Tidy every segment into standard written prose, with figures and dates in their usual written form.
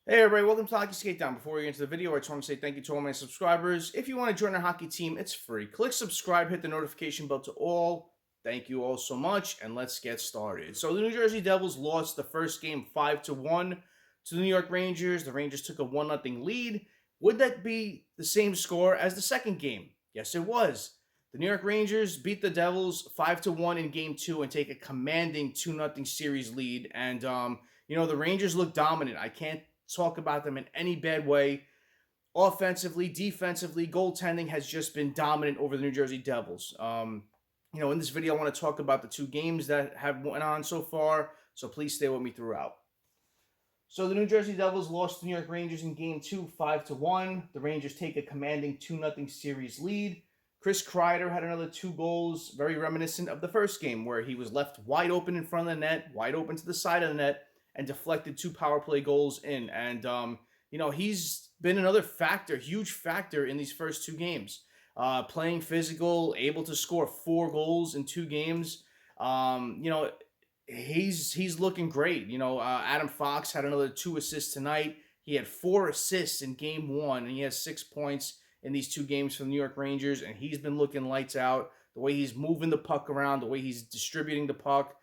Hey everybody, welcome to Hockey Skatedown. Before we get into the video, I just want to say thank you to all my subscribers. If you want to join our hockey team, it's free. Click subscribe, hit the notification bell to all. Thank you all so much, and let's get started. So the New Jersey Devils lost the first game 5-1 to the New York Rangers. The Rangers took a 1-0 lead. Would that be the same score as the second game? Yes, it was. The New York Rangers beat the Devils 5-1 in game 2 and take a commanding 2-0 series lead. And the Rangers look dominant. I can't talk about them in any bad way. Offensively, defensively, goaltending has just been dominant over the New Jersey Devils. In this video, I want to talk about the two games that have went on so far, so please stay with me throughout. So the New Jersey Devils lost to the New York Rangers in Game 2, 5-1. The Rangers take a commanding 2-0 series lead. Chris Kreider had another 2 goals, very reminiscent of the first game, where he was left wide open in front of the net, wide open to the side of the net, and deflected 2 power play goals in. And, he's been another factor, huge factor in these first 2 games. Playing physical, able to score 4 goals in 2 games. He's looking great. Adam Fox had another 2 assists tonight. He had 4 assists in game 1, and he has 6 points in these 2 games for the New York Rangers, and he's been looking lights out. The way he's moving the puck around, the way he's distributing the puck,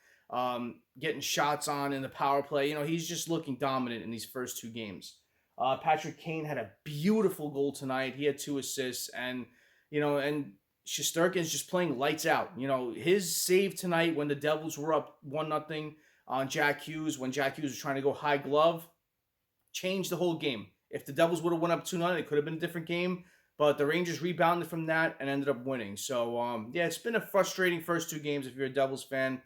getting shots on in the power play. He's just looking dominant in these first 2 games. Patrick Kane had a beautiful goal tonight. He had 2 assists, and Shesterkin's just playing lights out. His save tonight when the Devils were up 1-0 on Jack Hughes, when Jack Hughes was trying to go high glove, changed the whole game. If the Devils would have went up 2-0, it could have been a different game. But the Rangers rebounded from that and ended up winning. So, it's been a frustrating first 2 games if you're a Devils fan.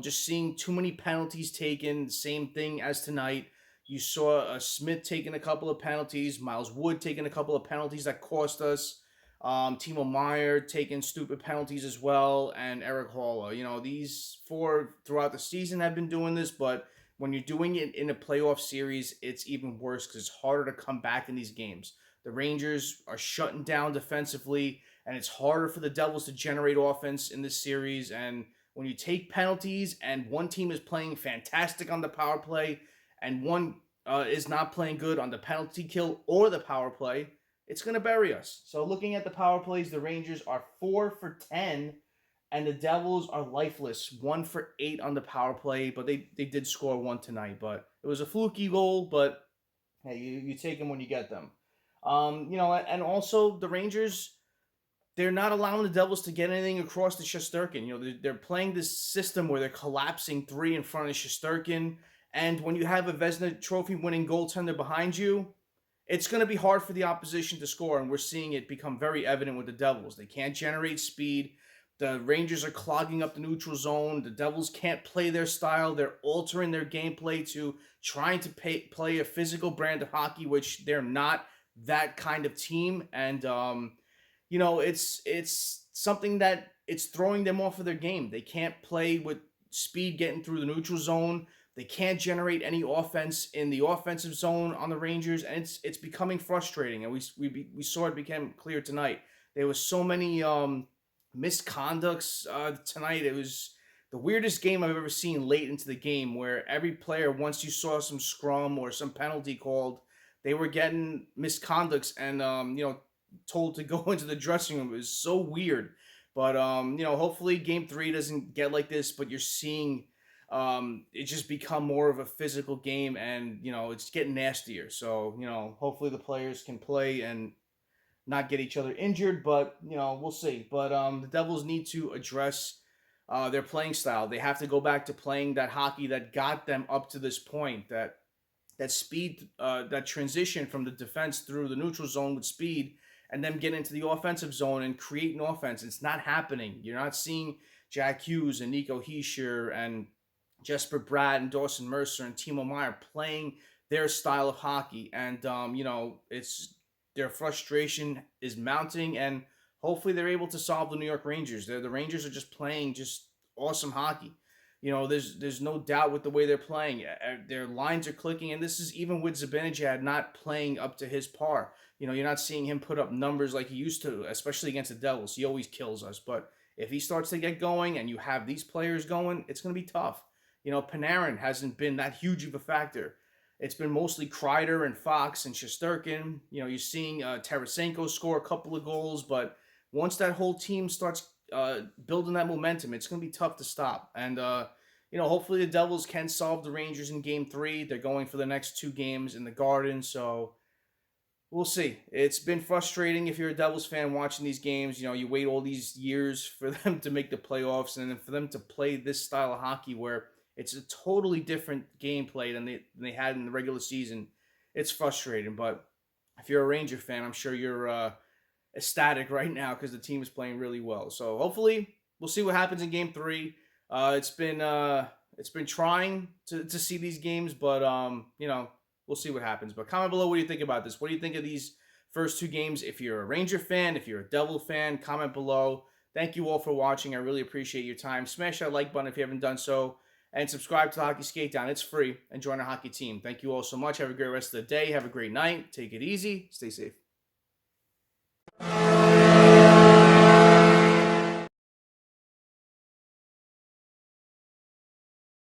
Just seeing too many penalties taken, same thing as tonight. You saw Smith taking a couple of penalties, Miles Wood taking a couple of penalties that cost us, Timo Meyer taking stupid penalties as well, and Eric Haula. These 4 throughout the season have been doing this, but when you're doing it in a playoff series, it's even worse because it's harder to come back in these games. The Rangers are shutting down defensively, and it's harder for the Devils to generate offense in this series. And when you take penalties and one team is playing fantastic on the power play and one is not playing good on the penalty kill or the power play, it's going to bury us. So looking at the power plays, the Rangers are 4 for 10, and the Devils are lifeless, 1 for 8 on the power play, but they did score 1 tonight. But it was a fluky goal, but hey, you take them when you get them. And also the Rangers, they're not allowing the Devils to get anything across to Shesterkin. They're playing this system where they're collapsing 3 in front of Shesterkin, and when you have a Vezina Trophy winning goaltender behind you, it's going to be hard for the opposition to score, and we're seeing it become very evident with the Devils. They can't generate speed. The Rangers are clogging up the neutral zone. The Devils can't play their style. They're altering their gameplay to trying to play a physical brand of hockey, which they're not that kind of team. And, it's something that it's throwing them off of their game. They can't play with speed getting through the neutral zone. They can't generate any offense in the offensive zone on the Rangers, and it's becoming frustrating. And we saw it become clear tonight. There was so many misconducts tonight. It was the weirdest game I've ever seen late into the game, where every player, once you saw some scrum or some penalty called, they were getting misconducts and told to go into the dressing room. It was so weird. But hopefully Game 3 doesn't get like this. But you're seeing it just become more of a physical game, and it's getting nastier. So hopefully the players can play and not get each other injured, but we'll see. But the Devils need to address their playing style. They have to go back to playing that hockey that got them up to this point. That speed, that transition from the defense through the neutral zone with speed, and then get into the offensive zone and create an offense. It's not happening. You're not seeing Jack Hughes and Nico Hischier and Jesper Bratt and Dawson Mercer and Timo Meyer playing their style of hockey. And it's their frustration is mounting, and hopefully they're able to solve the New York Rangers. The Rangers are just playing just awesome hockey. There's no doubt with the way they're playing. Their lines are clicking, and this is even with Zibanejad not playing up to his par. You're not seeing him put up numbers like he used to, especially against the Devils. He always kills us. But if he starts to get going and you have these players going, it's going to be tough. Panarin hasn't been that huge of a factor. it's been mostly Kreider and Fox and Shesterkin. You know, you're seeing Tarasenko score a couple of goals, but once that whole team starts building that momentum, it's going to be tough to stop. And you know, hopefully the Devils can solve the Rangers in Game 3. They're going for the next 2 games in the Garden, so we'll see. It's been frustrating if you're a Devils fan watching these games. You know, you wait all these years for them to make the playoffs and then for them to play this style of hockey where it's a totally different gameplay than they had in the regular season. It's frustrating, but if you're a Ranger fan, I'm sure you're ecstatic right now because the team is playing really well. So hopefully we'll see what happens in Game 3. It's been trying to see these games, but you know, we'll see what happens. But comment below what do you think about this. What do you think of these first 2 games? If you're a Ranger fan, if you're a Devil fan, comment below. Thank you all for watching. I really appreciate your time. Smash that like button if you haven't done so. And subscribe to the Hockey Skatedown. It's free. And join our hockey team. Thank you all so much. Have a great rest of the day. Have a great night. Take it easy. Stay safe.